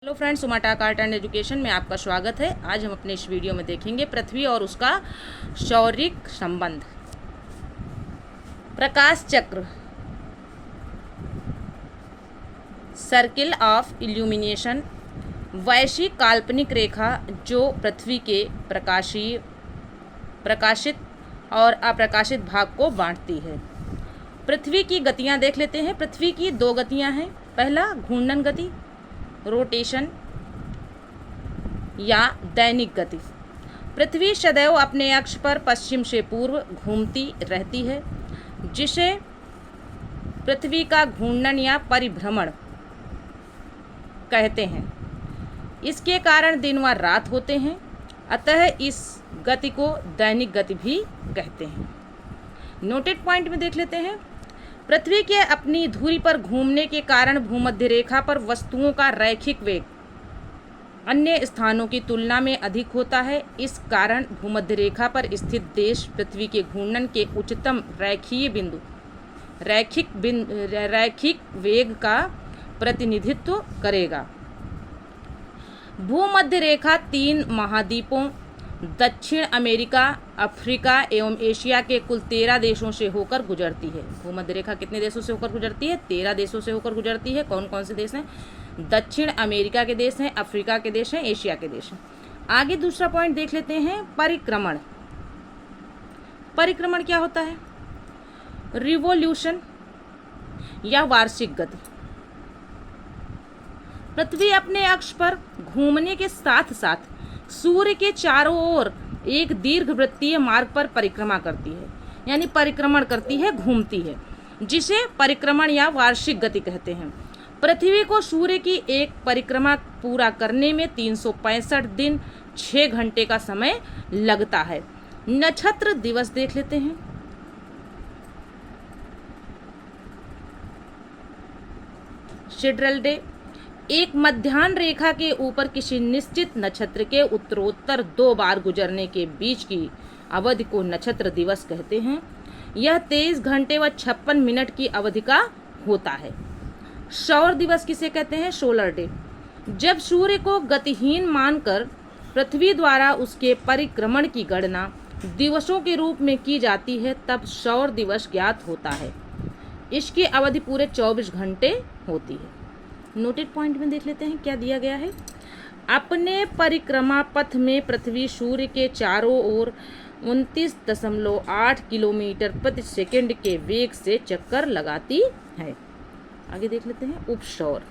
Hello friends, Uma talk art and education में आपका स्वागत है। आज हम अपने इस वीडियो में देखेंगे पृथ्वी और उसका शौरिक संबंध। प्रकाश चक्र, सर्किल ऑफ इल्यूमिनेशन, वैश्विक काल्पनिक रेखा जो पृथ्वी के प्रकाशित और अप्रकाशित भाग को बांटती है। पृथ्वी की गतियां देख लेते हैं। पृथ्वी की दो गतियां हैं। पहला घूर्णन गति, रोटेशन या दैनिक गति। पृथ्वी सदैव अपने अक्ष पर पश्चिम से पूर्व घूमती रहती है, जिसे पृथ्वी का घूर्णन या परिभ्रमण कहते हैं। इसके कारण दिन व रात होते हैं, अतः इस गति को दैनिक गति भी कहते हैं। नोटेड पॉइंट में देख लेते हैं। पृथ्वी के अपनी धुरी पर घूमने के कारण भूमध्य रेखा पर वस्तुओं का रैखिक वेग अन्य स्थानों की तुलना में अधिक होता है। इस कारण भूमध्य रेखा पर स्थित देश पृथ्वी के घूर्णन के उच्चतम रैखिक वेग का प्रतिनिधित्व करेगा। भूमध्य रेखा 3 महाद्वीपों दक्षिण अमेरिका, अफ्रीका एवं एशिया के कुल 13 देशों से होकर गुजरती है। भूमध्य रेखा कितने देशों से होकर गुजरती है? 13 देशों से होकर गुजरती है। कौन कौन से देश हैं? दक्षिण अमेरिका के देश हैं, अफ्रीका के देश हैं, एशिया के देश हैं। आगे दूसरा पॉइंट देख लेते हैं, परिक्रमण। परिक्रमण क्या होता है? रिवोल्यूशन या वार्षिक गति। पृथ्वी अपने अक्ष पर घूमने के साथ साथ सूर्य के चारों ओर एक दीर्घवृत्तीय मार्ग पर परिक्रमा करती है, यानी परिक्रमण करती है, घूमती है, जिसे परिक्रमण या वार्षिक गति कहते हैं। पृथ्वी को सूर्य की एक परिक्रमा पूरा करने में 365 दिन 6 घंटे का समय लगता है। नक्षत्र दिवस देख लेते हैं। सिड्रल डे, एक मध्याह्न रेखा के ऊपर किसी निश्चित नक्षत्र के उत्तरोत्तर 2 बार गुजरने के बीच की अवधि को नक्षत्र दिवस कहते हैं। यह 23 घंटे व 56 मिनट की अवधि का होता है। सौर दिवस किसे कहते हैं? सोलर डे, जब सूर्य को गतिहीन मानकर पृथ्वी द्वारा उसके परिक्रमण की गणना दिवसों के रूप में की जाती है, तब सौर दिवस ज्ञात होता है। इसकी अवधि पूरे 24 घंटे होती है। नोटेड पॉइंट में देख लेते हैं क्या दिया गया है। अपने परिक्रमा पथ में पृथ्वी सूर्य के चारों ओर 29.8 किलोमीटर प्रति सेकंड के वेग से चक्कर लगाती है। आगे देख लेते हैं, उपसौर,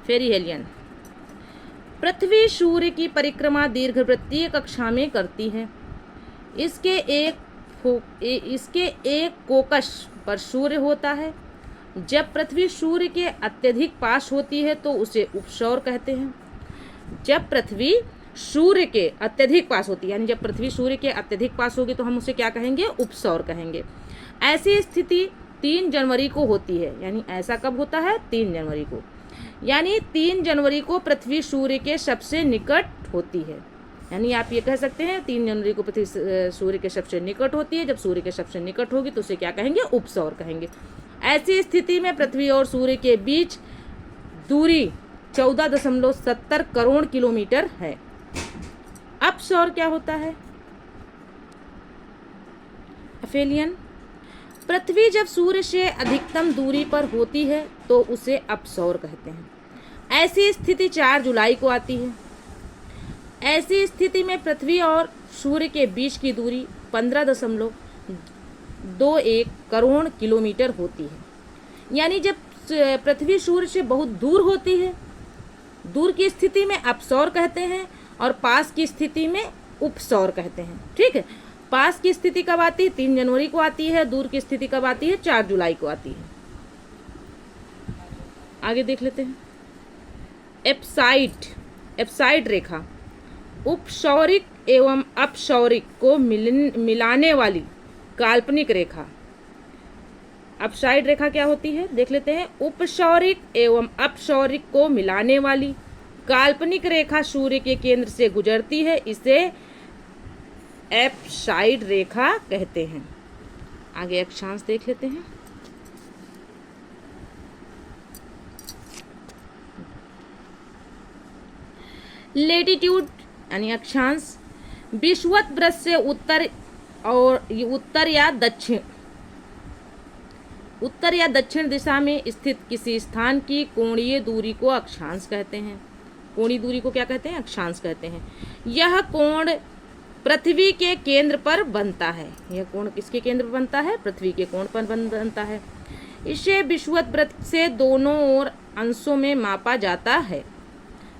पेरिहेलियन। पृथ्वी सूर्य की परिक्रमा दीर्घवृत्तीय कक्षा में करती है। इसके एक फोकस पर सूर्य होता है। जब पृथ्वी सूर्य के अत्यधिक पास होती है तो उसे उपसौर कहते हैं। जब पृथ्वी सूर्य के अत्यधिक पास होती है, यानी जब पृथ्वी सूर्य के अत्यधिक पास होगी तो हम उसे क्या कहेंगे? उपसौर कहेंगे। ऐसी स्थिति 3 जनवरी को होती है। यानी ऐसा कब होता है? 3 जनवरी को। यानी 3 जनवरी को पृथ्वी सूर्य के सबसे निकट होती है। यानी आप ये कह सकते हैं 3 जनवरी को पृथ्वी सूर्य के सबसे निकट होती है। जब सूर्य के सबसे निकट होगी तो उसे क्या कहेंगे? उपसौर कहेंगे। ऐसी स्थिति में पृथ्वी और सूर्य के बीच दूरी 14.70 करोड़ किलोमीटर है। अपसौर क्या होता है? एफेलियन, पृथ्वी जब सूर्य से अधिकतम दूरी पर होती है तो उसे अपसौर कहते हैं। ऐसी स्थिति 4 जुलाई को आती है। ऐसी स्थिति में पृथ्वी और सूर्य के बीच की दूरी 15.21 करोड़ किलोमीटर होती है। यानी जब पृथ्वी सूर्य से बहुत दूर होती है, दूर की स्थिति में अपसौर कहते हैं और पास की स्थिति में उपसौर कहते हैं। ठीक है, पास की स्थिति कब आती है? 3 जनवरी को आती है। दूर की स्थिति कब आती है? 4 जुलाई को आती है। आगे देख लेते हैं, एप्साइड रेखा, उपसौरिक एवं अपसौरिक को मिलाने वाली काल्पनिक रेखा। अपसाइड रेखा क्या होती है? देख लेते हैं। उपसौरिक एवं अपसौरिक को मिलाने वाली काल्पनिक रेखा सूर्य के केंद्र से गुजरती है। इसे एप्साइड रेखा कहते हैं। आगे अक्षांश देख लेते हैं। लेटीट्यूड यानी अक्षांश, विषुवत वृत्त से उत्तर या दक्षिण दिशा में स्थित किसी स्थान की कोणीय दूरी को अक्षांश कहते हैं। कोणीय दूरी को क्या कहते हैं? अक्षांश कहते हैं। यह कोण पृथ्वी के केंद्र पर बनता है। यह कोण किसके केंद्र पर बनता है? पृथ्वी के कोण पर बनता है। इसे विषुवत वृत्त से दोनों ओर अंशों में मापा जाता है।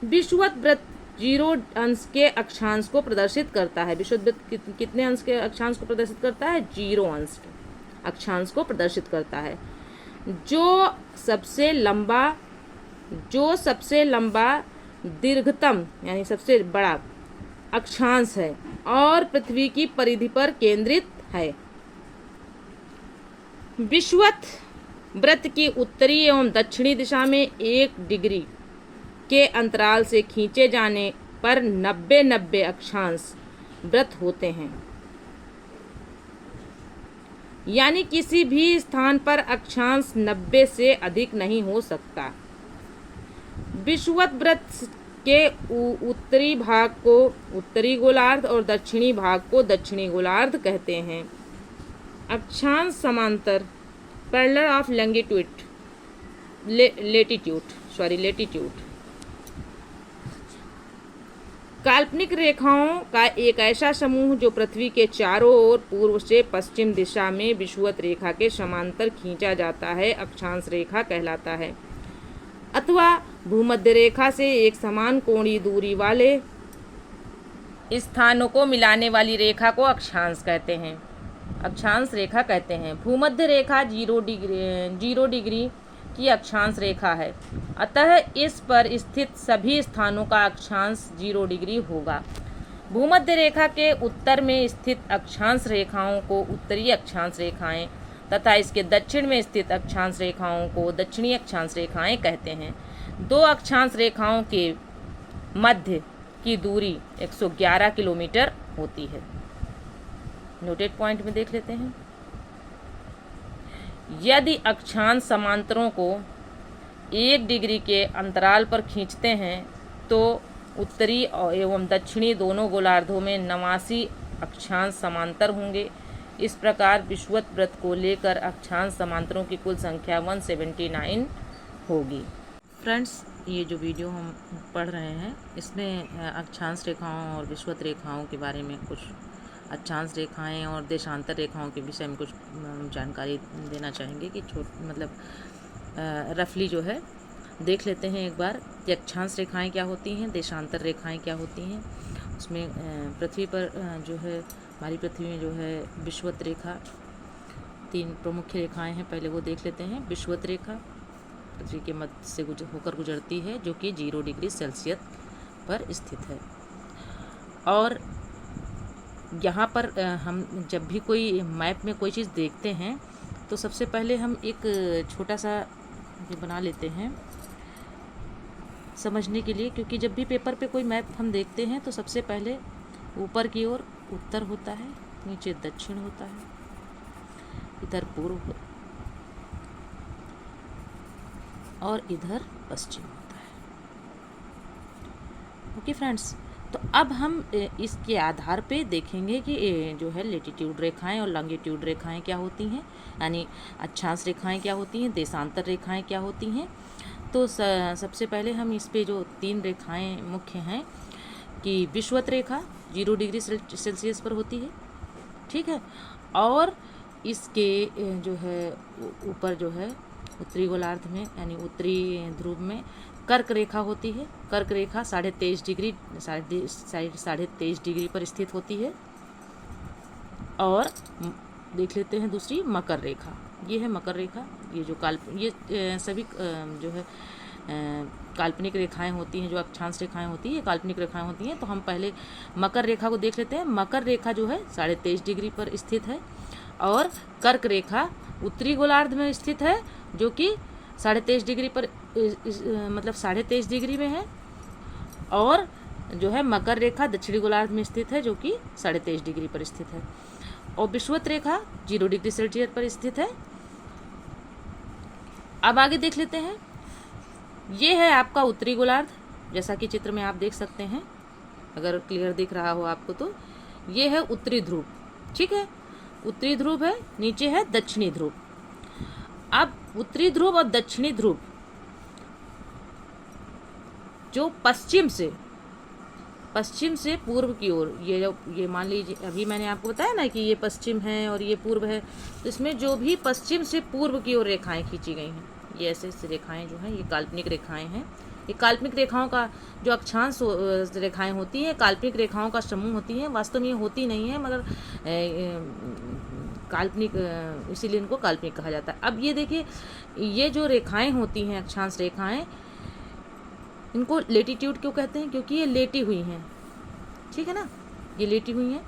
विषुवत वृत्त 0 अंश के अक्षांश को प्रदर्शित करता है। विषुवत वृत्त कितने अंश के अक्षांश को प्रदर्शित करता है? 0 अंश के अक्षांश को प्रदर्शित करता है। जो सबसे लंबा दीर्घतम यानी सबसे बड़ा अक्षांश है और पृथ्वी की परिधि पर केंद्रित है। विषुवत वृत्त की उत्तरी एवं दक्षिणी दिशा में 1 डिग्री के अंतराल से खींचे जाने पर 90 अक्षांश वृत्त होते हैं। यानी किसी भी स्थान पर अक्षांश 90 से अधिक नहीं हो सकता। विषुवत वृत्त के उत्तरी भाग को उत्तरी गोलार्ध और दक्षिणी भाग को दक्षिणी गोलार्ध कहते हैं। अक्षांश समांतर पैरेलल ऑफ लेटीट्यूड काल्पनिक रेखाओं का एक ऐसा समूह जो पृथ्वी के चारों ओर पूर्व से पश्चिम दिशा में विषुवत रेखा के समांतर खींचा जाता है, अक्षांश रेखा कहलाता है। अथवा भूमध्य रेखा से एक समान कोणीय दूरी वाले स्थानों को मिलाने वाली रेखा को अक्षांश कहते हैं, अक्षांश रेखा कहते हैं। भूमध्य रेखा 0 डिग्री की अक्षांश रेखा है, अतः इस पर स्थित सभी स्थानों का अक्षांश 0 डिग्री होगा। भूमध्य रेखा के उत्तर में स्थित अक्षांश रेखाओं को उत्तरी अक्षांश रेखाएं तथा इसके दक्षिण में स्थित अक्षांश रेखाओं को दक्षिणी अक्षांश रेखाएं कहते हैं। 2 अक्षांश रेखाओं के मध्य की दूरी 111 किलोमीटर होती है। नोटेड पॉइंट में देख लेते हैं। यदि अक्षांश समांतरों को 1 डिग्री के अंतराल पर खींचते हैं तो उत्तरी एवं दक्षिणी दोनों गोलार्धों में 89 अक्षांश समांतर होंगे। इस प्रकार विषुवत वृत्त को लेकर अक्षांश समांतरों की कुल संख्या 179 होगी। फ्रेंड्स, ये जो वीडियो हम पढ़ रहे हैं इसमें अक्षांश रेखाओं और विषुवत रेखाओं के बारे में कुछ अक्षांश रेखाएं और देशांतर रेखाओं के विषय में कुछ जानकारी देना चाहेंगे कि रफली जो है देख लेते हैं एक बार कि अक्षांश रेखाएं क्या होती हैं, देशांतर रेखाएं क्या होती हैं। उसमें पृथ्वी पर जो है हमारी पृथ्वी में जो है विषुवत रेखा 3 प्रमुख रेखाएं हैं, पहले वो देख लेते हैं। विषुवत रेखा पृथ्वी के मध्य से होकर गुजरती है जो कि 0 डिग्री सेल्सियस पर स्थित है। और यहाँ पर हम जब भी कोई मैप में कोई चीज़ देखते हैं तो सबसे पहले हम एक छोटा सा ये बना लेते हैं समझने के लिए, क्योंकि जब भी पेपर पे कोई मैप हम देखते हैं तो सबसे पहले ऊपर की ओर उत्तर होता है, नीचे दक्षिण होता है, इधर पूर्व और इधर पश्चिम होता है। ओके फ्रेंड्स, तो अब हम इसके आधार पे देखेंगे कि जो है लेटीट्यूड रेखाएं और लॉन्गिट्यूड रेखाएं क्या होती हैं, यानी अक्षांश रेखाएं क्या होती हैं, देशांतर रेखाएं क्या होती हैं। तो सबसे पहले हम इस पे जो 3 रेखाएं मुख्य हैं कि विषुवत रेखा 0 डिग्री सेल्सियस पर होती है, ठीक है, और इसके जो है ऊपर जो है उत्तरी गोलार्ध में यानी उत्तरी ध्रुव में कर्क रेखा होती है। कर्क रेखा 23.5 डिग्री पर स्थित होती है। और देख लेते हैं दूसरी मकर रेखा, ये है मकर रेखा। ये जो ये सभी जो है काल्पनिक रेखाएं होती हैं, जो अक्षांश रेखाएं होती हैं, ये काल्पनिक रेखाएं होती हैं। तो हम पहले मकर रेखा को देख लेते हैं। मकर रेखा जो है 23.5 डिग्री पर स्थित है और कर्क रेखा उत्तरी गोलार्ध में स्थित है जो कि 23.5 डिग्री पर मतलब 23.5 डिग्री में है, और जो है मकर रेखा दक्षिणी गोलार्ध में स्थित है जो कि 23.5 डिग्री पर स्थित है, और विषुवत रेखा 0 डिग्री सेल्सियस पर स्थित है। अब आगे देख लेते हैं। ये है आपका उत्तरी गोलार्ध, जैसा कि चित्र में आप देख सकते हैं। अगर क्लियर दिख रहा हो आपको तो ये है उत्तरी ध्रुव, ठीक है, उत्तरी ध्रुव है, नीचे है दक्षिणी ध्रुव। अब उत्तरी ध्रुव और दक्षिणी ध्रुव जो पश्चिम से पूर्व की ओर, ये मान लीजिए अभी मैंने आपको बताया ना कि ये पश्चिम है और ये पूर्व है, तो इसमें जो भी पश्चिम से पूर्व की ओर रेखाएं खींची गई हैं, ये ऐसे रेखाएं जो हैं ये काल्पनिक रेखाएं हैं। ये काल्पनिक रेखाओं का जो अक्षांश रेखाएं होती हैं, काल्पनिक रेखाओं का समूह होती हैं, वास्तव में ये होती नहीं है मगर काल्पनिक, इसीलिए इनको काल्पनिक कहा जाता है। अब ये देखिए, ये जो रेखाएं होती हैं अक्षांश रेखाएं, इनको लेटीट्यूड क्यों कहते हैं? क्योंकि ये लेटी हुई हैं, ठीक है ना, ये लेटी हुई हैं।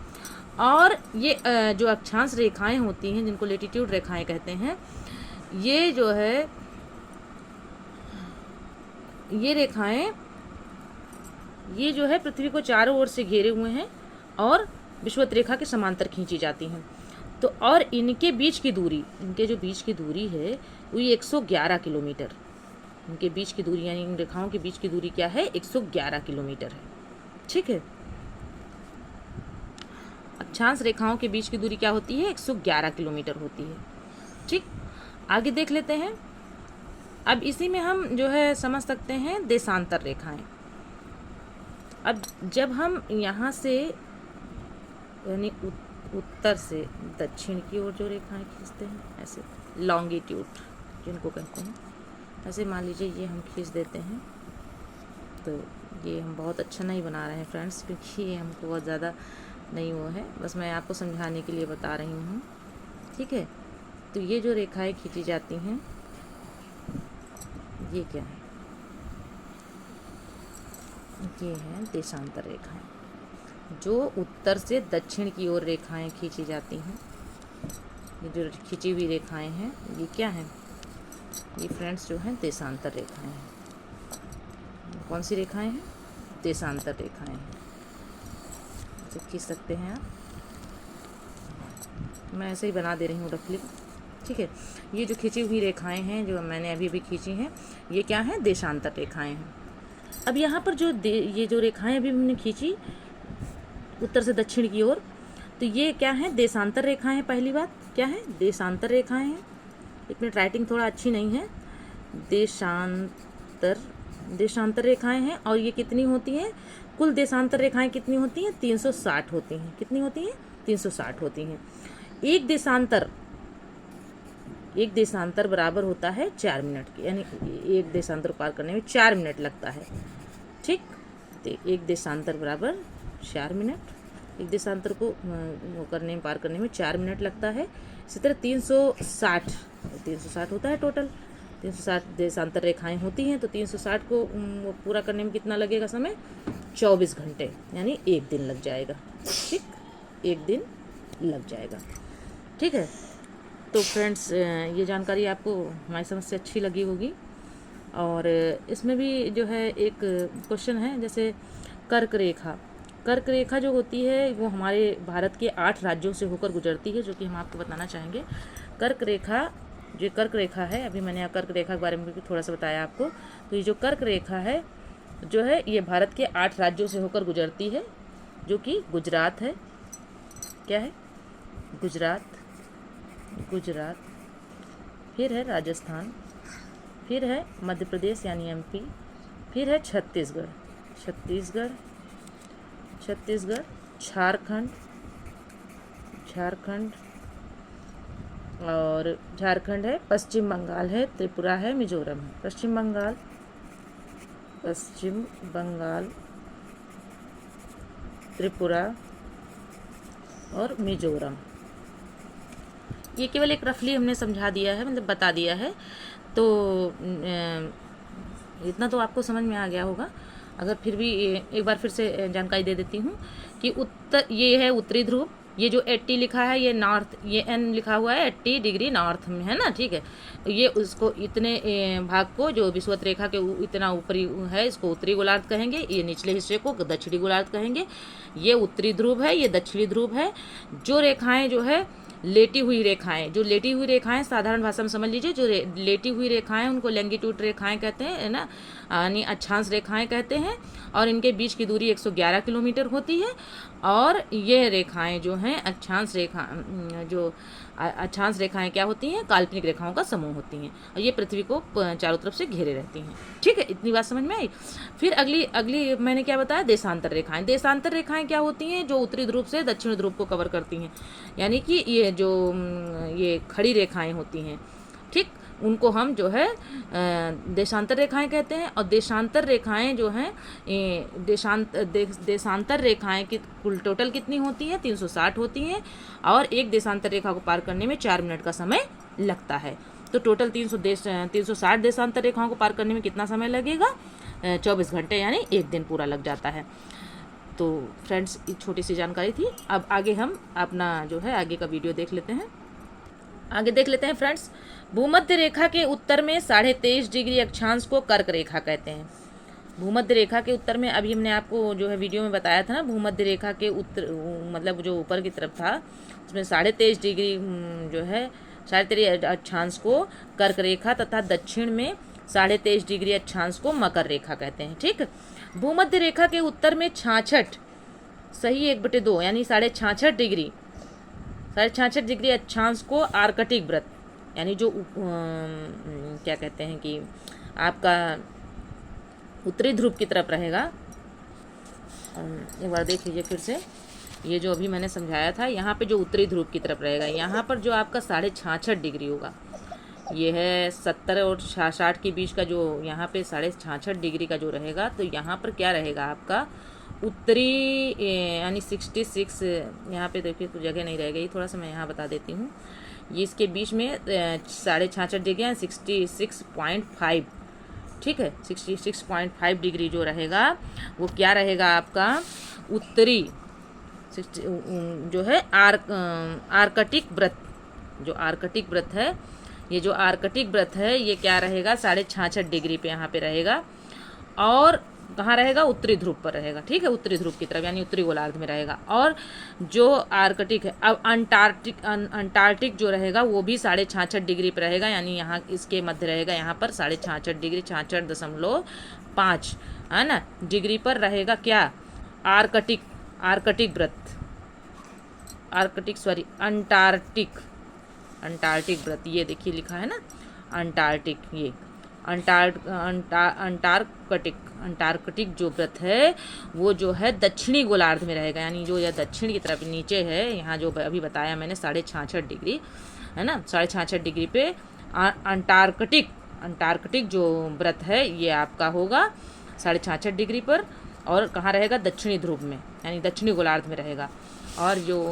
और ये जो अक्षांश रेखाएं होती हैं जिनको लेटीट्यूड रेखाएं कहते हैं, ये जो है ये रेखाएं, ये जो है पृथ्वी को चारों ओर से घेरे हुए हैं और विषुवत रेखा के समांतर खींची जाती हैं। तो और इनके बीच की दूरी, इनके जो बीच की दूरी है वो 111 किलोमीटर, इनके बीच की दूरी यानी इन रेखाओं के बीच की दूरी क्या है? 111 किलोमीटर है, ठीक है। अक्षांश रेखाओं के बीच की दूरी क्या होती है? 111 किलोमीटर होती है, ठीक। आगे देख लेते हैं। अब इसी में हम जो है समझ सकते हैं देशांतर रेखाएं। अब जब हम यहाँ से यानी उत्तर से दक्षिण की ओर जो रेखाएं खींचते हैं, ऐसे लॉन्गिट्यूड जिनको कहते हैं, ऐसे मान लीजिए ये हम खींच देते हैं, तो ये हम बहुत अच्छा नहीं बना रहे हैं फ्रेंड्स, क्योंकि ये हमको बहुत ज़्यादा नहीं वो है, बस मैं आपको समझाने के लिए बता रही हूँ, ठीक है। तो ये जो रेखाएं खींची जाती हैं ये क्या है? ये है देशांतर रेखाएं। जो उत्तर से दक्षिण की ओर रेखाएं खींची जाती हैं, ये जो खींची हुई रेखाएं हैं ये क्या हैं? ये फ्रेंड्स जो हैं देशांतर रेखाएं हैं। कौन सी रेखाएं हैं? देशांतर रेखाएं हैं। इसे खींच सकते हैं आप, मैं ऐसे ही बना दे रही हूँ रफली, ठीक है। ये जो खींची हुई रेखाएं हैं जो मैंने अभी भी खींची हैं, ये क्या हैं? देशांतर रेखाएं हैं। अब यहाँ पर जो ये जो रेखाएं अभी हमने खींची उत्तर से दक्षिण की ओर, तो ये क्या है? देशांतर रेखाएं हैं। पहली बात क्या है? देशांतर रेखाएं हैं। एक मिनट, राइटिंग थोड़ा अच्छी नहीं है। देशांतर रेखाएं हैं। और ये कितनी होती हैं? कुल देशांतर रेखाएं कितनी होती हैं? 360 होती हैं। कितनी होती हैं? 360 होती हैं। एक देशांतर बराबर होता है 4 मिनट के, यानी एक देशांतर पार करने में 4 मिनट लगता है, ठीक। तो एक देशांतर बराबर 4 मिनट, एक देशांतर को करने में पार करने में 4 मिनट लगता है। इसी तरह 360 होता है टोटल, 360 देशांतर रेखाएं होती हैं, तो 360 को पूरा करने में कितना लगेगा समय? 24 घंटे, यानी एक दिन लग जाएगा, ठीक, एक दिन लग जाएगा, ठीक है। तो फ्रेंड्स ये जानकारी आपको हमारी समझ से अच्छी लगी होगी। और इसमें भी जो है एक क्वेश्चन है, जैसे कर्क रेखा जो होती है वो हमारे भारत के 8 राज्यों से होकर गुजरती है, जो कि हम आपको बताना चाहेंगे। कर्क रेखा है, अभी मैंने कर्क रेखा के बारे में भी थोड़ा सा बताया आपको। तो ये जो कर्क रेखा है जो है ये भारत के 8 राज्यों से होकर गुजरती है, जो कि गुजरात है। क्या है? गुजरात, फिर है राजस्थान, फिर है मध्य प्रदेश यानी एमपी, फिर है छत्तीसगढ़, झारखंड, और झारखंड है, पश्चिम बंगाल है, त्रिपुरा है, मिजोरम है। पश्चिम बंगाल, त्रिपुरा और मिजोरम। ये केवल एक रफली हमने समझा दिया है, मतलब बता दिया है, तो इतना तो आपको समझ में आ गया होगा। अगर फिर भी एक बार फिर से जानकारी दे देती हूँ कि ये है उत्तरी ध्रुव, ये जो 80 लिखा है ये नॉर्थ, ये एन लिखा हुआ है 80 डिग्री नॉर्थ में है ना, ठीक है। ये उसको इतने भाग को जो विषुवत रेखा के इतना ऊपरी है इसको उत्तरी गोलार्ध कहेंगे, ये निचले हिस्से को दक्षिणी गोलार्ध कहेंगे। ये उत्तरी ध्रुव है, ये दक्षिणी ध्रुव है। जो रेखाएं जो है लेटी हुई रेखाएं, जो लेटी हुई रेखाएं साधारण भाषा में समझ लीजिए, जो लेटी हुई रेखाएं उनको लैंगिट्यूड रेखाएं कहते हैं, है ना, यानी अक्षांश रेखाएं कहते हैं। और इनके बीच की दूरी 111 किलोमीटर होती है। और ये रेखाएं जो हैं अक्षांश रेखाएं क्या होती हैं, काल्पनिक रेखाओं का समूह होती हैं, और ये पृथ्वी को चारों तरफ से घेरे रहती हैं। ठीक है, इतनी बात समझ में आई। फिर अगली मैंने क्या बताया, देशांतर रेखाएं। देशांतर रेखाएं क्या होती हैं, जो उत्तरी ध्रुव से दक्षिण ध्रुव को कवर करती हैं, यानी कि ये खड़ी रेखाएं होती हैं। ठीक, उनको हम जो है देशांतर रेखाएं कहते हैं। और देशांतर रेखाएं जो हैं, देशांतर रेखाएं की कुल टोटल कितनी होती हैं, 360 होती हैं। और एक देशांतर रेखा को पार करने में 4 मिनट का समय लगता है। तो टोटल 360 देशांतर रेखाओं को पार करने में कितना समय लगेगा, 24 घंटे, यानी 1 दिन पूरा लग जाता है। तो फ्रेंड्स, ये छोटी सी जानकारी थी। अब आगे हम अपना जो है आगे का वीडियो देख लेते हैं। आगे देख लेते हैं फ्रेंड्स। भूमध्य रेखा के उत्तर में 23.5 डिग्री अक्षांश को कर्क रेखा कहते हैं। भूमध्य रेखा के उत्तर में, अभी हमने आपको जो है वीडियो में बताया था ना, भूमध्य रेखा के उत्तर मतलब जो ऊपर की तरफ था उसमें 23.5 डिग्री जो है 23.5 अक्षांश को कर्क रेखा तथा दक्षिण में 23.5 डिग्री अक्षांश को मकर रेखा कहते हैं। ठीक, भूमध्य रेखा के उत्तर में 66 सही 1/2 यानी 66.5 डिग्री 66.5 डिग्री अक्षांश को आर्कटिक व्रत, यानी जो क्या कहते हैं कि आपका उत्तरी ध्रुव की तरफ रहेगा। एक बार देख लीजिए फिर से, ये जो अभी मैंने समझाया था, यहाँ पे जो उत्तरी ध्रुव की तरफ रहेगा, यहाँ पर जो आपका 66.5 डिग्री होगा, ये है 70 और 60 के बीच का जो यहाँ पे 66.5 डिग्री का जो रहेगा, तो यहाँ पर क्या रहेगा आपका उत्तरी यानी 66। यहाँ पे देखिए तो जगह नहीं रह गई, थोड़ा सा मैं यहाँ बता देती हूँ। ये इसके बीच में 66.5 डिग्री 66.5, ठीक है, 66.5 डिग्री जो रहेगा वो क्या रहेगा आपका उत्तरी जो है आर्कटिक व्रत। जो आर्कटिक व्रत है, ये जो आर्कटिक व्रत है ये क्या रहेगा 66.5 डिग्री पे यहाँ पे रहेगा। और कहाँ रहेगा, उत्तरी ध्रुव पर रहेगा। ठीक है, उत्तरी ध्रुव की तरफ यानी उत्तरी गोलार्ध में रहेगा। और जो आर्कटिक है, अब अंटार्कटिक जो रहेगा वो भी 66.5 डिग्री पर रहेगा, यानी यहाँ इसके मध्य रहेगा, यहाँ पर 66.5 डिग्री 66.5 है ना डिग्री पर रहेगा क्या आर्कटिक व्रत, अंटार्कटिक व्रत। ये देखिए लिखा है ना अंटार्कटिक, ये अंटार्कटिक जो व्रत है वो जो है दक्षिणी गोलार्ध में रहेगा, यानी जो यह दक्षिण की तरफ नीचे है, यहाँ जो अभी बताया मैंने 66.5 डिग्री है ना, 66.5 डिग्री पे अंटार्कटिक जो व्रत है ये आपका होगा 66.5 डिग्री पर। और कहाँ रहेगा, दक्षिणी ध्रुव में, यानी दक्षिणी गोलार्ध में रहेगा। और जो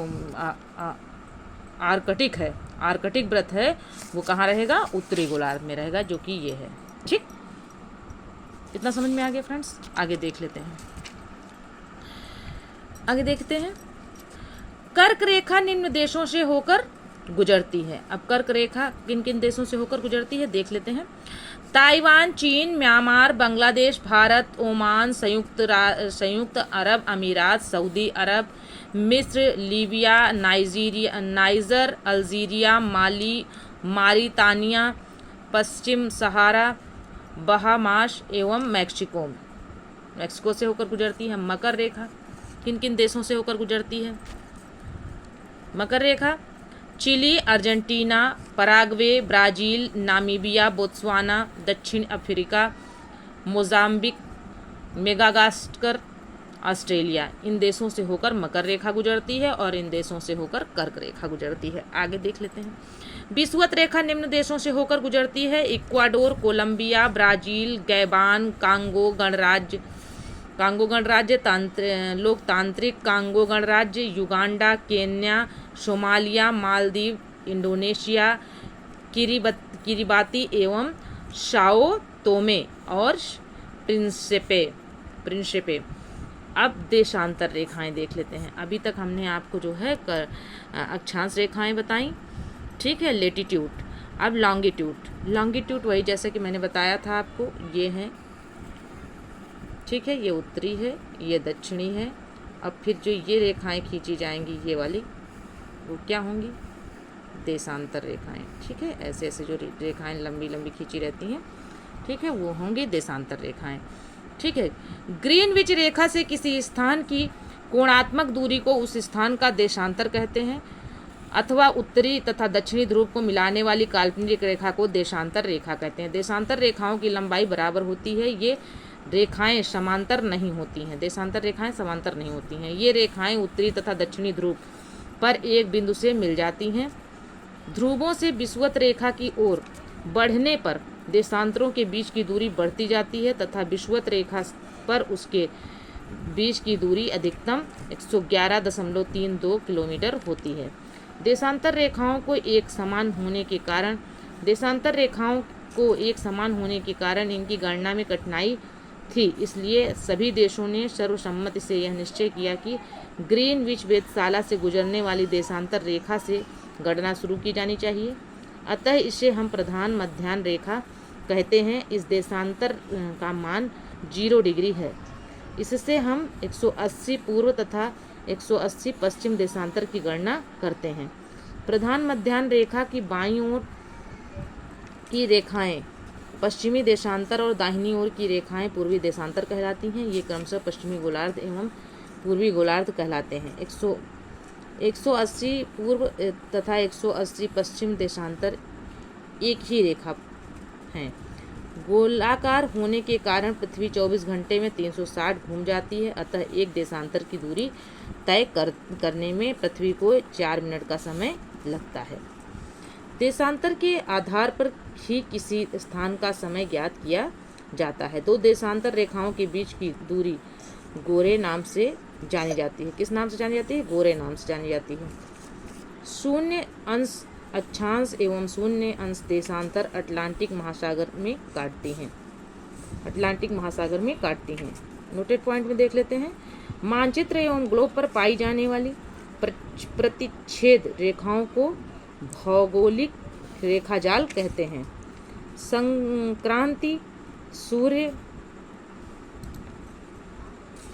आर्कटिक व्रत है वो कहाँ रहेगा, उत्तरी गोलार्ध में रहेगा, जो कि ये है। ठीक, इतना समझ में आ गया फ्रेंड्स। आगे देख लेते हैं, आगे देखते हैं। कर्क रेखा निम्न देशों से होकर गुजरती है। अब कर्क रेखा किन किन देशों से होकर गुजरती है देख लेते हैं। ताइवान, चीन, म्यांमार, बांग्लादेश, भारत, ओमान, संयुक्त अरब अमीरात, सऊदी अरब, मिस्र, लीबिया, नाइजर, अल्जीरिया, माली, मारितानिया, पश्चिम सहारा, बहामास एवं मैक्सिको से होकर गुजरती है। मकर रेखा किन किन देशों से होकर गुजरती है। मकर रेखा Chile, Argentina, Paraguay, Brazil, Namibia, Botswana, दक्षिण अफ्रीका, मोजाम्बिक, मेडागास्कर, ऑस्ट्रेलिया, इन देशों से होकर मकर रेखा गुजरती है और इन देशों से होकर कर्क रेखा गुजरती है। आगे देख लेते हैं। विषुवत रेखा निम्न देशों से होकर गुजरती है। इक्वाडोर, कोलंबिया, ब्राज़ील, गैबान, कांगो गणराज्य, लोकतांत्रिक कांगो गणराज्य, Uganda, Kenya, Somalia, Maldives, Indonesia, Kiribati एवं साओ तोमे और प्रिंसिपे। अब देशांतर रेखाएं देख लेते हैं। अभी तक हमने आपको जो है अक्षांश रेखाएं बताई, ठीक है, लेटीट्यूड। अब लॉन्गिट्यूड वही जैसे कि मैंने बताया था आपको, ये है, ठीक है, ये उत्तरी है, ये दक्षिणी है। अब फिर जो ये रेखाएं खींची जाएंगी ये वाली, वो क्या होंगी, देशांतर रेखाएं। ठीक है, ऐसे ऐसे जो रेखाएं लंबी लंबी खींची रहती हैं, ठीक है, वो होंगी देशांतर रेखाएं। ठीक है, ग्रीनविच रेखा से किसी स्थान की कोणात्मक दूरी को उस स्थान का देशांतर कहते हैं, अथवा उत्तरी तथा दक्षिणी ध्रुव को मिलाने वाली काल्पनिक रेखा को देशांतर रेखा कहते हैं। देशांतर रेखाओं की लंबाई बराबर होती है, ये रेखाएं समांतर नहीं होती हैं। देशांतर रेखाएं समांतर नहीं होती हैं। ये रेखाएं उत्तरी तथा दक्षिणी ध्रुव पर एक बिंदु से मिल जाती हैं। ध्रुवों से विषुवत रेखा की ओर बढ़ने पर देशांतरों के बीच की दूरी बढ़ती जाती है तथा विषुवत रेखा पर उसके बीच की दूरी अधिकतम 111.32 किलोमीटर होती है। देशांतर रेखाओं को एक समान होने के कारण इनकी गणना में कठिनाई थी, इसलिए सभी देशों ने सर्वसम्मति से यह निश्चय किया कि ग्रीनविच वेधशाला से गुजरने वाली देशांतर रेखा से गणना शुरू की जानी चाहिए। अतः इसे हम प्रधान मध्याह्न रेखा कहते हैं। इस देशांतर का मान 0 डिग्री है। इससे हम 180 पूर्व तथा 180 पश्चिम देशांतर की गणना करते हैं। प्रधान मध्याह्न रेखा की बाईं ओर की रेखाएं पश्चिमी देशांतर और दाहिनी ओर की रेखाएं पूर्वी देशांतर कहलाती हैं। ये क्रमशः पश्चिमी गोलार्ध एवं पूर्वी गोलार्ध कहलाते हैं। 180 पूर्व तथा 180 पश्चिम देशांतर एक ही रेखा हैं। गोलाकार होने के कारण पृथ्वी 24 घंटे में 360 घूम जाती है, अतः एक देशांतर की दूरी तय करने में पृथ्वी को 4 मिनट का समय लगता है। देशांतर के आधार पर ही किसी स्थान का समय ज्ञात किया जाता है। दो देशांतर रेखाओं के बीच की दूरी गोरे नाम से जानी जाती है। किस नाम से जानी जाती है? गोरे नाम से जानी जाती है। 0 अंश अक्षांश एवं 0 अंश देशांतर अटलांटिक महासागर में काटती हैं। नोटेड पॉइंट में देख लेते हैं। मानचित्र एवं ग्लोब पर पाई जाने वाली प्रतिच्छेद रेखाओं को भौगोलिक रेखाजाल कहते हैं। संक्रांति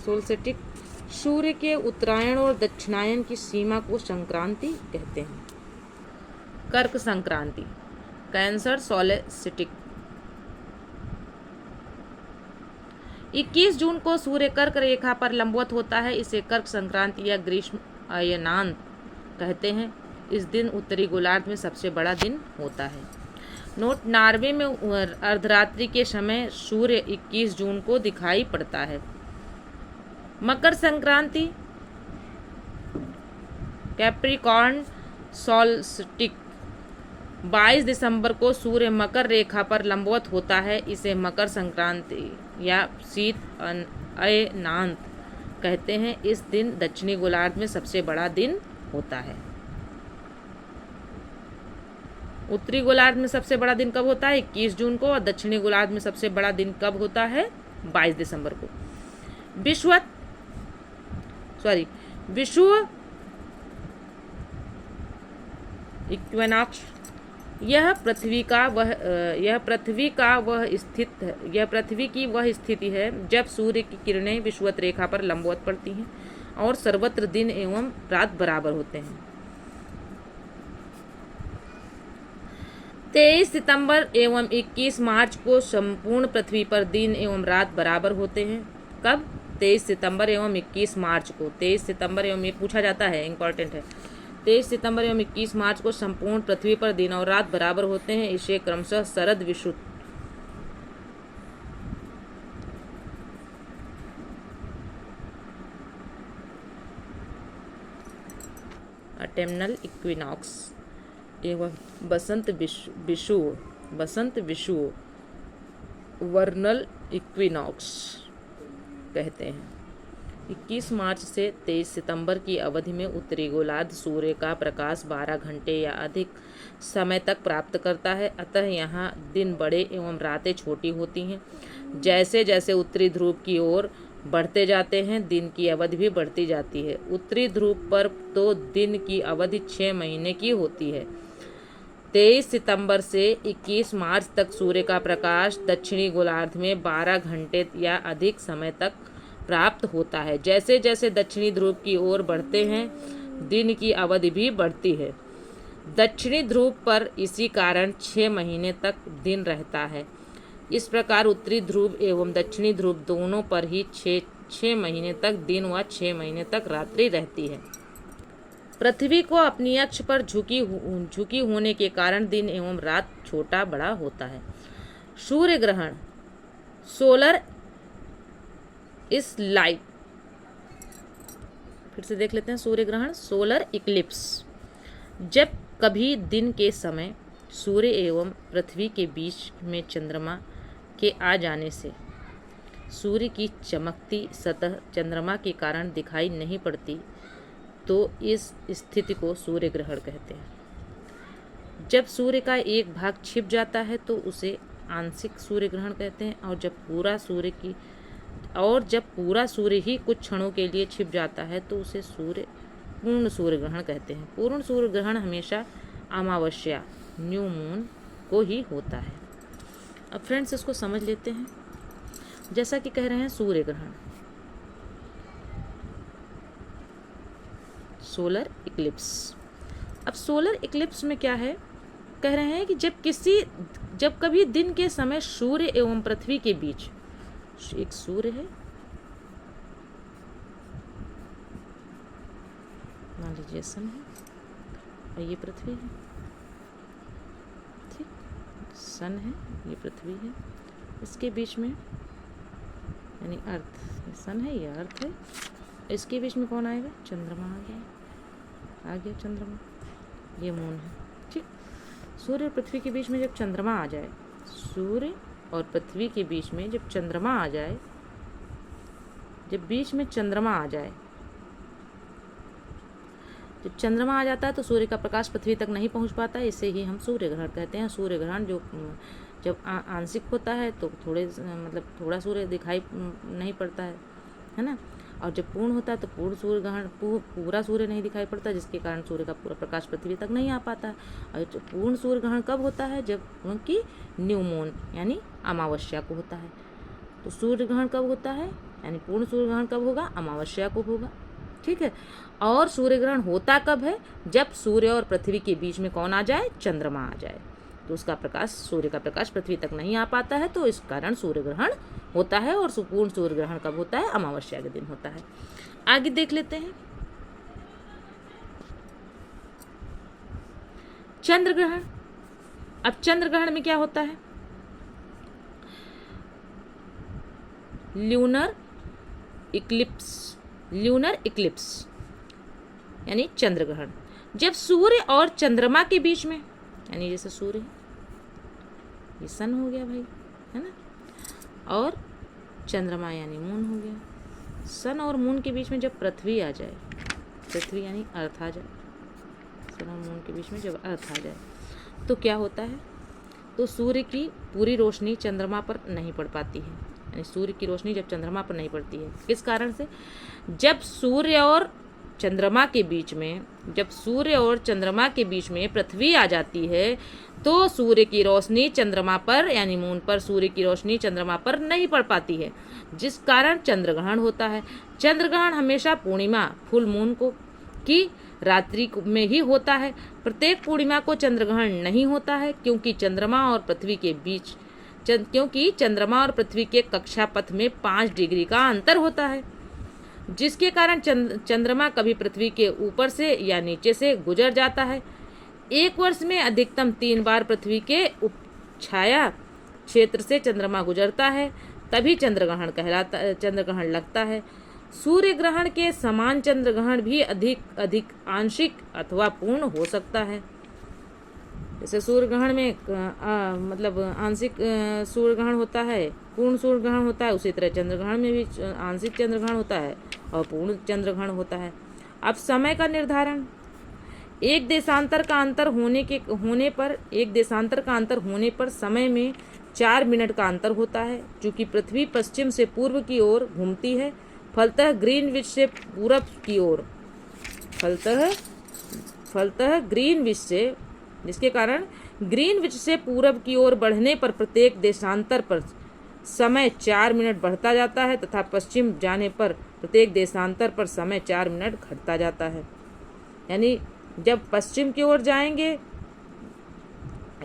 सोलस्टिक सूर्य के उत्तरायण और दक्षिणायन की सीमा को संक्रांति कहते हैं। कर्क संक्रांति कैंसर सोलस्टिक 21 जून को सूर्य कर्क रेखा पर लंबवत होता है। इसे कर्क संक्रांति या ग्रीष्म अयनांत कहते हैं। इस दिन उत्तरी गोलार्ध में सबसे बड़ा दिन होता है। नोट: नॉर्वे में अर्धरात्रि के समय सूर्य 21 जून को दिखाई पड़ता है। मकर संक्रांति कैप्रिकॉर्न सोलस्टिक 22 दिसंबर को सूर्य मकर रेखा पर लंबवत होता है। इसे मकर संक्रांति या शीत अयनांत कहते हैं। इस दिन दक्षिणी गोलार्ध में सबसे बड़ा दिन होता है। उत्तरी गोलार्ध में सबसे बड़ा दिन कब होता है? 21 जून को। और दक्षिणी गोलार्ध में सबसे बड़ा दिन कब होता है? 22 दिसंबर को। विषुव इक्विनॉक्स यह पृथ्वी की वह स्थिति है जब सूर्य की किरणें विषुवत रेखा पर लंबवत पड़ती हैं और सर्वत्र दिन एवं रात बराबर होते हैं। 23 सितंबर एवं 21 मार्च को संपूर्ण पृथ्वी पर दिन एवं रात बराबर होते हैं। कब? 23 सितंबर एवं 21 मार्च को। 23 सितंबर एवं, ये पूछा जाता है, इंपॉर्टेंट है। 23 सितंबर एवं 21 मार्च को संपूर्ण पृथ्वी पर दिन और रात बराबर होते हैं। इसे क्रमशः शरद विषुवत ऑटमनल इक्विनॉक्स एवं बसंत विषुव वर्नल इक्विनॉक्स कहते हैं। 21 मार्च से 23 सितंबर की अवधि में उत्तरी गोलार्ध सूर्य का प्रकाश 12 घंटे या अधिक समय तक प्राप्त करता है, अतः यहाँ दिन बड़े एवं रातें छोटी होती हैं। जैसे जैसे उत्तरी ध्रुव की ओर बढ़ते जाते हैं, दिन की अवधि भी बढ़ती जाती है। उत्तरी ध्रुव पर तो दिन की अवधि 6 महीने की होती है। 23 सितंबर से 21 मार्च तक सूर्य का प्रकाश दक्षिणी गोलार्ध में 12 घंटे या अधिक समय तक प्राप्त होता है। जैसे जैसे दक्षिणी ध्रुव की ओर बढ़ते हैं, दिन की अवधि भी बढ़ती है। दक्षिणी ध्रुव पर इसी कारण 6 महीने तक दिन रहता है। इस प्रकार उत्तरी ध्रुव एवं दक्षिणी ध्रुव दोनों पर ही 6 महीने तक दिन व 6 महीने तक रात्रि रहती है। पृथ्वी को अपनी अक्ष पर झुकी होने के कारण दिन एवं रात छोटा बड़ा होता है। सूर्य ग्रहण, सोलर इस लाइट, फिर से देख लेते हैं सूर्य ग्रहण, सोलर इक्लिप्स। जब कभी दिन के समय सूर्य एवं पृथ्वी के बीच में चंद्रमा के आ जाने से सूर्य की चमकती सतह चंद्रमा के कारण दिखाई नहीं पड़ती, तो इस स्थिति को सूर्य ग्रहण कहते हैं। जब सूर्य का एक भाग छिप जाता है तो उसे आंशिक सूर्य ग्रहण कहते हैं, और जब पूरा सूर्य ही कुछ क्षणों के लिए छिप जाता है तो उसे पूर्ण सूर्य ग्रहण कहते हैं। पूर्ण सूर्य ग्रहण हमेशा अमावस्या, न्यू मून को ही होता है। अब फ्रेंड्स इसको समझ लेते हैं। जैसा कि कह रहे हैं सूर्य ग्रहण, सोलर इक्लिप्स। अब सोलर इक्लिप्स में क्या है, कह रहे हैं कि जब कभी दिन के समय सूर्य एवं पृथ्वी के बीच, एक सूर्य है, मान लीजिए सन है, और ये पृथ्वी है, ठीक, सन है, ये पृथ्वी है, इसके बीच में यानी अर्थ, ये सन है, ये अर्थ है, इसके बीच में कौन आएगा, चंद्रमा आ गया चंद्रमा, ये मून है, ठीक। सूर्य और पृथ्वी के बीच में जब चंद्रमा आ जाए, सूर्य और पृथ्वी के बीच में जब चंद्रमा आ जाए, जब बीच में चंद्रमा आ जाए, जब चंद्रमा आ जाता है तो सूर्य का प्रकाश पृथ्वी तक नहीं पहुंच पाता है, इसे ही हम सूर्य ग्रहण कहते हैं। सूर्य ग्रहण जब आंशिक होता है तो थोड़ा सूर्य दिखाई नहीं पड़ता है ना, और जब पूर्ण होता है तो पूर्ण सूर्य ग्रहण, पूरा सूर्य नहीं दिखाई पड़ता, जिसके कारण सूर्य का पूरा प्रकाश पृथ्वी तक नहीं आ पाता है। और पूर्ण सूर्य ग्रहण कब होता है, जब उनकी न्यू मून यानी अमावस्या को होता है। तो सूर्य ग्रहण कब होता है, यानी पूर्ण सूर्य ग्रहण कब होगा, अमावस्या को होगा, ठीक है। और सूर्य ग्रहण होता कब है, जब सूर्य और पृथ्वी के बीच में कौन आ जाए, चंद्रमा आ जाए, तो उसका प्रकाश, सूर्य का प्रकाश पृथ्वी तक नहीं आ पाता है, तो इस कारण सूर्य ग्रहण होता है। और पूर्ण सूर्य ग्रहण कब होता है, अमावस्या के दिन होता है। आगे देख लेते हैं चंद्र ग्रहण। अब चंद्र ग्रहण में क्या होता है, ल्यूनर इक्लिप्स यानी चंद्र ग्रहण। जब सूर्य और चंद्रमा के बीच में, यानी जैसे सूर्य, ये सन हो गया भाई, है ना, और चंद्रमा यानी मून हो गया। सन और मून के बीच में जब पृथ्वी आ जाए, पृथ्वी यानी अर्थ आ जाए, सन और मून के बीच में जब अर्थ आ जाए तो क्या होता है, तो सूर्य की पूरी रोशनी चंद्रमा पर नहीं पड़ पाती है, यानी सूर्य की रोशनी जब चंद्रमा पर नहीं पड़ती है। किस कारण से, जब सूर्य और चंद्रमा के बीच में पृथ्वी आ जाती है तो सूर्य की रोशनी चंद्रमा पर यानी मून पर, सूर्य की रोशनी चंद्रमा पर नहीं पड़ पाती है, जिस कारण चंद्र ग्रहण होता है। चंद्र ग्रहण हमेशा पूर्णिमा, फुल मून की रात्रि में ही होता है। प्रत्येक पूर्णिमा को चंद्र ग्रहण नहीं होता है, क्योंकि चंद्रमा और पृथ्वी के कक्षापथ में 5 डिग्री का अंतर होता है, जिसके कारण चंद्रमा कभी पृथ्वी के ऊपर से या नीचे से गुजर जाता है। एक वर्ष में अधिकतम 3 बार पृथ्वी के उपछाया क्षेत्र से चंद्रमा गुजरता है, तभी चंद्र ग्रहण लगता है। सूर्य ग्रहण के समान चंद्र ग्रहण भी अधिक आंशिक अथवा पूर्ण हो सकता है। जैसे सूर्य ग्रहण में आंशिक सूर्य ग्रहण होता है, पूर्ण सूर्य ग्रहण होता है, उसी तरह चंद्र ग्रहण में भी आंशिक चंद्र ग्रहण होता है और पूर्ण चंद्र ग्रहण होता है। अब समय का निर्धारण, एक देशांतर का अंतर होने पर समय में 4 मिनट का अंतर होता है। चूंकि पृथ्वी पश्चिम से पूर्व की ओर घूमती है, फलतः ग्रीनविच से पूरब की ओर, जिसके कारण ग्रीनविच से पूरब की ओर बढ़ने पर प्रत्येक देशांतर पर समय 4 मिनट बढ़ता जाता है, तथा पश्चिम जाने पर प्रत्येक देशांतर पर समय 4 मिनट घटता जाता है। यानी जब पश्चिम की ओर जाएंगे,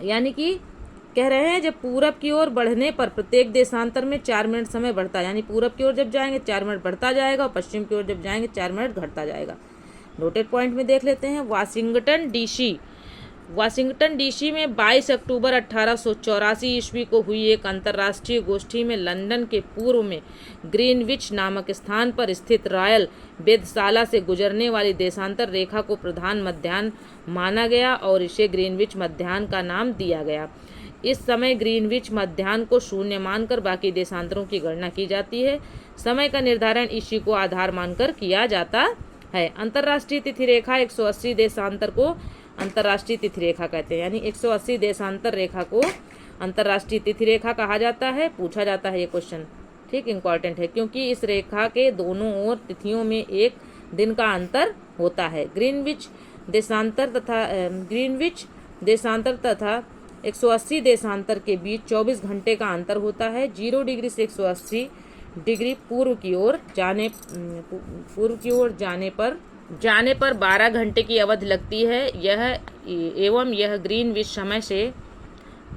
यानी कि कह रहे हैं जब पूरब की ओर बढ़ने पर प्रत्येक देशांतर में 4 मिनट समय बढ़ता है, यानी पूरब की ओर जब जाएंगे 4 मिनट बढ़ता जाएगा और पश्चिम की ओर जब जाएंगे 4 मिनट घटता जाएगा। नोटेड पॉइंट में देख लेते हैं। वाशिंगटन डीसी में 22 अक्टूबर 1884 ईस्वी को हुई एक अंतर्राष्ट्रीय गोष्ठी में लंदन के पूर्व में ग्रीनविच नामक स्थान पर स्थित रॉयल वेधशाला से गुजरने वाली देशांतर रेखा को प्रधान मध्याह्न माना गया और इसे ग्रीनविच मध्याह्न का नाम दिया गया। इस समय ग्रीनविच मध्याह्न को शून्य मानकर बाकी देशांतरों की गणना की जाती है। समय का निर्धारण इसी को आधार मानकर किया जाता है। अंतर्राष्ट्रीय तिथि रेखा 180 देशांतर को अंतर्राष्ट्रीय तिथि रेखा कहते हैं, यानी 180 देशांतर रेखा को अंतर्राष्ट्रीय तिथि रेखा कहा जाता है। पूछा जाता है ये क्वेश्चन, ठीक, इम्पॉर्टेंट है, क्योंकि इस रेखा के दोनों ओर तिथियों में एक दिन का अंतर होता है। ग्रीनविच देशांतर तथा 180 देशांतर के बीच 24 घंटे का अंतर होता है। 0 डिग्री से 180 डिग्री पूर्व की ओर जाने पर 12 घंटे की अवधि लगती है। यह ग्रीनविच समय से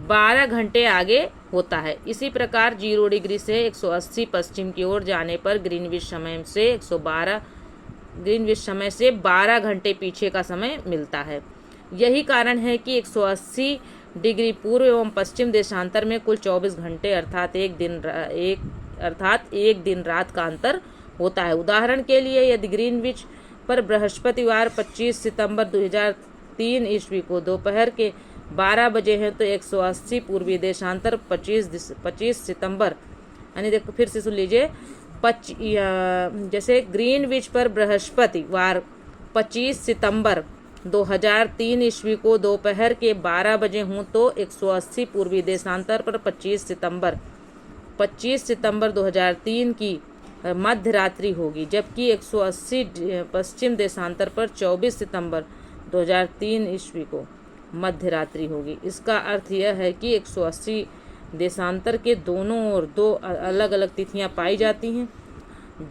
12 घंटे आगे होता है। इसी प्रकार 0 डिग्री से 180 पश्चिम की ओर जाने पर ग्रीनविच समय से 12 घंटे पीछे का समय मिलता है। यही कारण है कि 180 डिग्री पूर्व एवं पश्चिम देशांतर में कुल 24 घंटे अर्थात एक दिन रात का अंतर होता है। उदाहरण के लिए यदि ग्रीनविच पर बृहस्पतिवार 25 सितंबर 2003 ईस्वी को दोपहर के 12 बजे हैं तो 180 पूर्वी देशांतर 25 सितंबर, यानी देखो फिर से सुन लीजिए, जैसे ग्रीनविच पर बृहस्पतिवार 25 सितंबर 2003 ईस्वी को दोपहर के 12 बजे हों तो 180 पूर्वी देशांतर पर 25 सितंबर 2003 की मध्य रात्रि होगी, जबकि 180 पश्चिम देशांतर पर 24 सितंबर 2003 ईस्वी को मध्य रात्रि होगी। इसका अर्थ यह है कि 180 देशांतर के दोनों ओर 2 अलग अलग तिथियां पाई जाती हैं।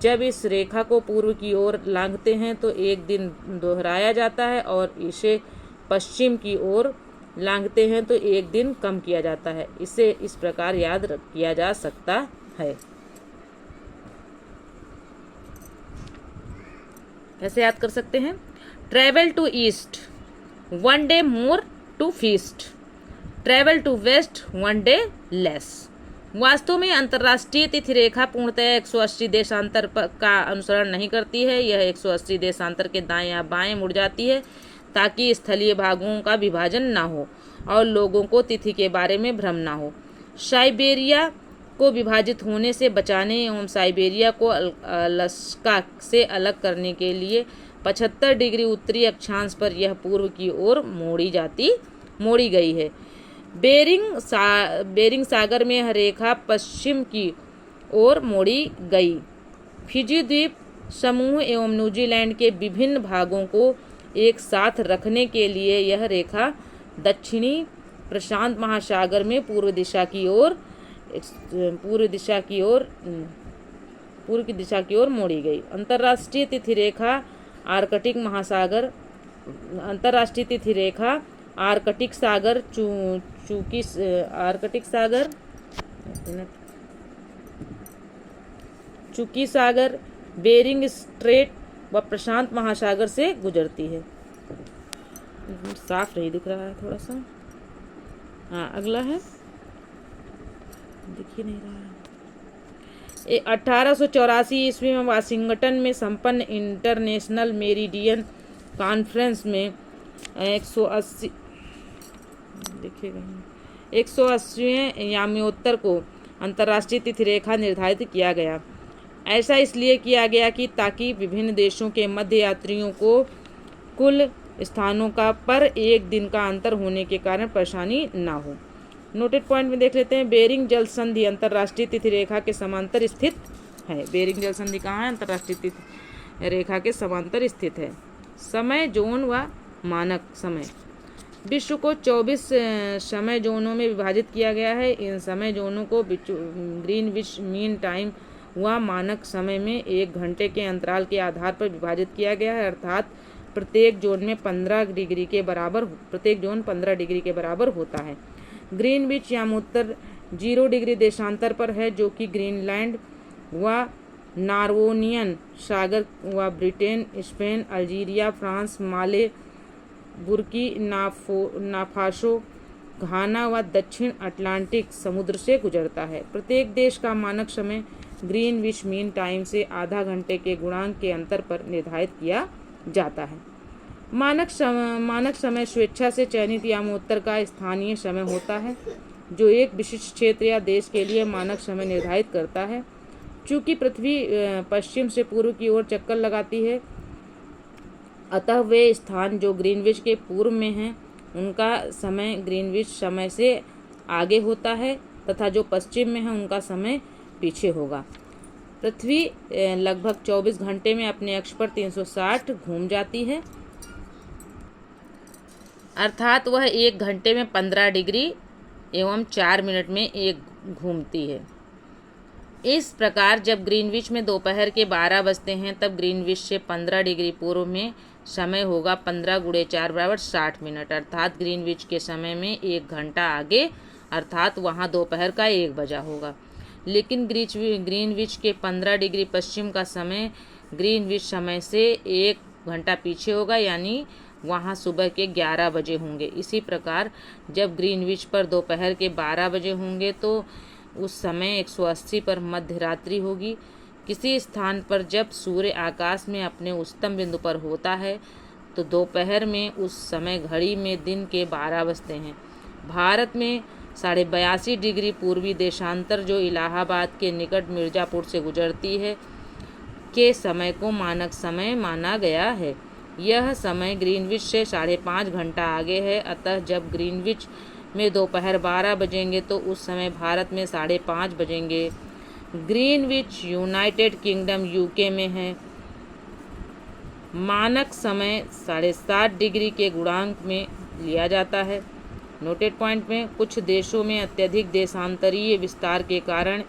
जब इस रेखा को पूर्व की ओर लांघते हैं तो एक दिन दोहराया जाता है और इसे पश्चिम की ओर लांघते हैं तो एक दिन कम किया जाता है। इसे इस प्रकार याद किया जा सकता है। कैसे याद कर सकते हैं? Travel to east 1 day more to feast, travel to west 1 day less. वास्तव में अंतर्राष्ट्रीय तिथि रेखा पूर्णतः 180 देशांतर का अनुसरण नहीं करती है। यह 180 देशांतर के दाएं या बाएं मुड़ जाती है ताकि स्थलीय भागों का विभाजन ना हो और लोगों को तिथि के बारे में भ्रम ना हो। साइबेरिया को विभाजित होने से बचाने एवं साइबेरिया को अलास्का से अलग करने के लिए 75 डिग्री उत्तरी अक्षांश पर यह पूर्व की ओर मोड़ी गई है। बेरिंग सागर में यह रेखा पश्चिम की ओर मोड़ी गई। फिजी द्वीप समूह एवं न्यूजीलैंड के विभिन्न भागों को एक साथ रखने के लिए यह रेखा दक्षिणी प्रशांत महासागर में पूर्व की दिशा की ओर मोड़ी गई। अंतर्राष्ट्रीय तिथि रेखा आर्कटिक सागर चुकी सागर, बेरिंग स्ट्रेट व प्रशांत महासागर से गुजरती है। साफ नहीं दिख रहा है थोड़ा सा। हाँ, अगला है, दिख ही नहीं रहा है। 1884 ईस्वी में वाशिंगटन में संपन्न इंटरनेशनल मेरिडियन कॉन्फ्रेंस में 180वें याम्योत्तर को अंतर्राष्ट्रीय तिथि रेखा निर्धारित किया गया। ऐसा इसलिए किया गया कि ताकि विभिन्न देशों के मध्य यात्रियों को कुल स्थानों का पर एक दिन का अंतर होने के कारण परेशानी ना हो। नोटेड पॉइंट में देख लेते हैं। बेरिंग जल संधि अंतर्राष्ट्रीय तिथि रेखा के समांतर स्थित है। बेरिंग जल संधि कहाँ है? अंतर्राष्ट्रीय तिथि रेखा के समांतर स्थित है। समय जोन व मानक समय। विश्व को 24 समय जोनों में विभाजित किया गया है। इन समय जोनों को ग्रीनविच मीन टाइम व मानक समय में 1 घंटे के अंतराल के आधार पर विभाजित किया गया है, अर्थात प्रत्येक जोन 15 डिग्री के बराबर होता है। ग्रीनविच यमोत्तर 0 डिग्री देशांतर पर है, जो कि ग्रीनलैंड व नॉर्वेनियन सागर व ब्रिटेन, स्पेन, अल्जीरिया, फ्रांस, माले, बुर्किनाफासो, घाना व दक्षिण अटलांटिक समुद्र से गुजरता है। प्रत्येक देश का मानक समय ग्रीनविच मीन टाइम से आधा घंटे के गुणांक के अंतर पर निर्धारित किया जाता है। मानक समय स्वेच्छा से चयनित यमोत्तर का स्थानीय समय होता है, जो एक विशिष्ट क्षेत्र या देश के लिए मानक समय निर्धारित करता है। चूँकि पृथ्वी पश्चिम से पूर्व की ओर चक्कर लगाती है, अतः वे स्थान जो ग्रीनविच के पूर्व में हैं उनका समय ग्रीनविच समय से आगे होता है, तथा जो पश्चिम में है उनका समय पीछे होगा। पृथ्वी लगभग 24 घंटे में अपने अक्ष पर 360 घूम जाती है, अर्थात वह 1 घंटे में 15 डिग्री एवं 4 मिनट में एक घूमती है। इस प्रकार जब ग्रीनविच में दोपहर के 12 बजते हैं, तब ग्रीनविच से 15 डिग्री पूर्व में समय होगा 15 × 4 = 60 मिनट, अर्थात ग्रीनविच के समय में 1 घंटा आगे, अर्थात वहाँ दोपहर का 1 बजा होगा। लेकिन ग्रीनविच के 15 डिग्री पश्चिम का समय ग्रीनविच समय से 1 घंटा पीछे होगा, यानी वहाँ सुबह के 11 बजे होंगे। इसी प्रकार जब ग्रीनविच पर दोपहर के 12 बजे होंगे तो उस समय 180 पर मध्य रात्रि होगी। किसी स्थान पर जब सूर्य आकाश में अपने उच्चतम बिंदु पर होता है तो दोपहर में उस समय घड़ी में दिन के 12 बजते हैं। भारत में 82.5 डिग्री पूर्वी देशांतर, जो इलाहाबाद के निकट मिर्ज़ापुर से गुजरती है, के समय को मानक समय माना गया है। यह समय ग्रीनविच से 5.5 घंटा आगे है, अतः जब ग्रीनविच में दोपहर 12 बजेंगे तो उस समय भारत में 5:30 बजेंगे। ग्रीनविच यूनाइटेड किंगडम यूके में है। मानक समय 7.5 डिग्री के गुणांक में लिया जाता है। नोटेड पॉइंट में कुछ देशों में अत्यधिक देशांतरीय विस्तार के कारण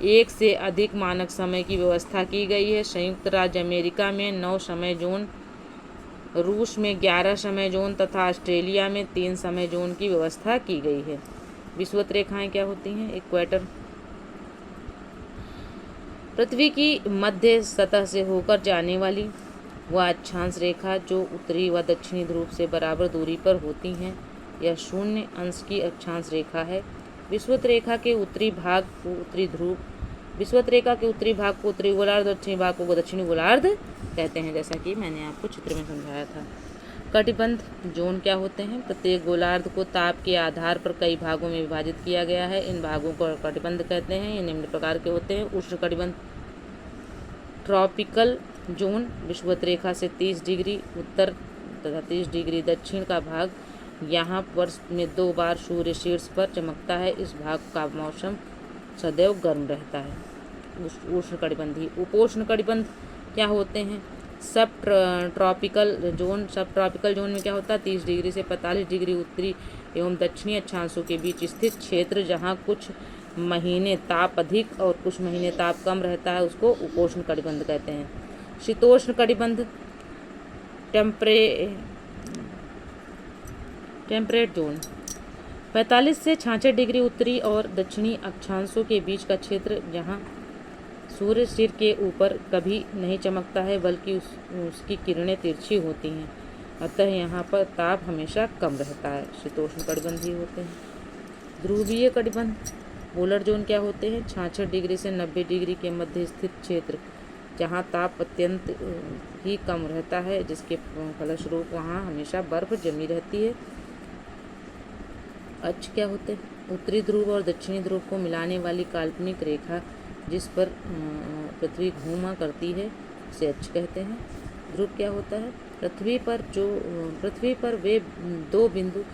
1 से अधिक मानक समय की व्यवस्था की गई है। संयुक्त राज्य अमेरिका में 9 समय जोन, रूस में 11 समय जोन तथा ऑस्ट्रेलिया में 3 समय जोन की व्यवस्था की गई है। विषुवत रेखाएं क्या होती हैं? इक्वेटर पृथ्वी की मध्य सतह से होकर जाने वाली वह अक्षांश रेखा जो उत्तरी व दक्षिणी ध्रुव से बराबर दूरी पर होती हैं, यह 0 अंश की अक्षांश रेखा है। विषुवत रेखा के उत्तरी भाग को उत्तरी ध्रुव, विषुवत रेखा के उत्तरी भाग को उत्तरी गोलार्ध, दक्षिणी भाग को दक्षिणी गोलार्ध कहते हैं, जैसा कि मैंने आपको चित्र में समझाया था। कटिबंध जोन क्या होते हैं? प्रत्येक गोलार्ध को ताप के आधार पर कई भागों में विभाजित किया गया है। इन भागों को कटिबंध कहते हैं। ये निम्न प्रकार के होते हैं। उष्ण कटिबंध ट्रॉपिकल जोन विषुवत रेखा से 30 डिग्री उत्तर तथा 30 डिग्री दक्षिण का भाग, यहाँ वर्ष में 2 बार सूर्य शीर्ष पर चमकता है। इस भाग का मौसम सदैव गर्म रहता है। उष्ण कटिबंधी। उपोष्ण कटिबंध क्या होते हैं? सब ट्रॉपिकल जोन में क्या होता है? 30 डिग्री से 45 डिग्री उत्तरी एवं दक्षिणी अक्षांशों के बीच स्थित क्षेत्र, जहाँ कुछ महीने ताप अधिक और कुछ महीने ताप कम रहता है, उसको उपोष्ण कटिबंध कहते हैं। शीतोष्ण कटिबंध टेम्परेट जोन 45 से 66 डिग्री उत्तरी और दक्षिणी अक्षांशों के बीच का क्षेत्र, जहाँ सूर्य सिर के ऊपर कभी नहीं चमकता है बल्कि उसकी किरणें तिरछी होती हैं, अतः यहाँ पर ताप हमेशा कम रहता है। शीतोष्ण कटिबंधी होते हैं। ध्रुवीय कटिबंध पोलर जोन क्या होते हैं? 66 डिग्री से 90 डिग्री के मध्य स्थित क्षेत्र, जहाँ ताप अत्यंत ही कम रहता है, जिसके फलस्वरूप वहाँ हमेशा बर्फ जमी रहती है। अक्ष क्या होते हैं? उत्तरी ध्रुव और दक्षिणी ध्रुव को मिलाने वाली काल्पनिक रेखा जिस पर पृथ्वी घूमा करती है, उसे अक्ष कहते हैं। ध्रुव क्या होता है? पृथ्वी पर वे 2 बिंदु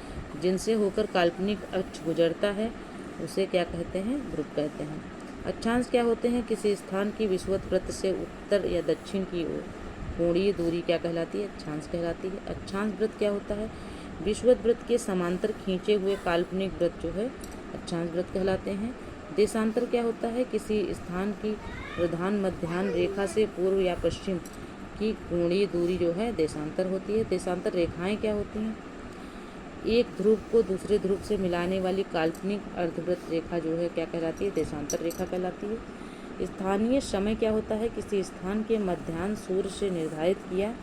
जिनसे होकर काल्पनिक अक्ष गुजरता है, उसे क्या कहते हैं? ध्रुव कहते हैं। अक्षांश क्या होते हैं? किसी स्थान की विषुवत वृत्त से उत्तर या दक्षिण की ओर कोणीय दूरी क्या कहलाती है? अक्षांश कहलाती है। अक्षांश वृत्त क्या होता है? विषुवत वृत्त के समांतर खींचे हुए काल्पनिक वृत्त जो है अक्षांश वृत्त कहलाते हैं। देशांतर क्या होता है? किसी स्थान की प्रधान मध्याह्न रेखा से पूर्व या पश्चिम की कोणीय दूरी जो है देशांतर होती है। देशांतर रेखाएं क्या होती हैं? एक ध्रुव को दूसरे ध्रुव से मिलाने वाली काल्पनिक अर्धवृत्त रेखा जो है क्या कहलाती है? देशांतर रेखा कहलाती है। स्थानीय समय क्या होता है? किसी स्थान के मध्याह्न सूर्य से निर्धारित किया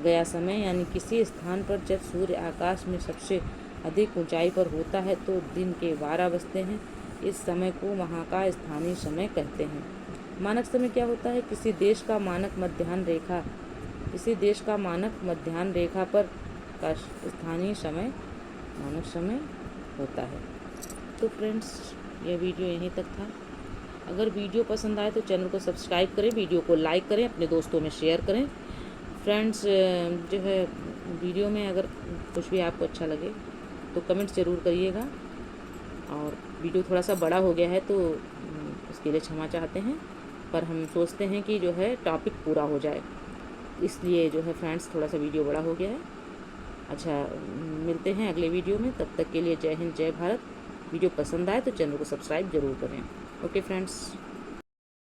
गया समय, यानी किसी स्थान पर जब सूर्य आकाश में सबसे अधिक ऊंचाई पर होता है तो दिन के 12 बजते हैं। इस समय को वहाँ का स्थानीय समय कहते हैं। मानक समय क्या होता है? किसी देश का मानक मध्याह्न रेखा पर का स्थानीय समय मानक समय होता है। तो फ्रेंड्स, यह वीडियो यहीं तक था। अगर वीडियो पसंद आए तो चैनल को सब्सक्राइब करें, वीडियो को लाइक करें, अपने दोस्तों में शेयर करें। फ्रेंड्स, जो है वीडियो में अगर कुछ भी आपको अच्छा लगे तो कमेंट ज़रूर करिएगा। और वीडियो थोड़ा सा बड़ा हो गया है तो उसके लिए क्षमा चाहते हैं, पर हम सोचते हैं कि जो है टॉपिक पूरा हो जाए, इसलिए जो है फ्रेंड्स थोड़ा सा वीडियो बड़ा हो गया है। अच्छा, मिलते हैं अगले वीडियो में, तब तक के लिए जय हिंद, जय भारत। वीडियो पसंद आए तो चैनल को सब्सक्राइब जरूर करें। Okay friends.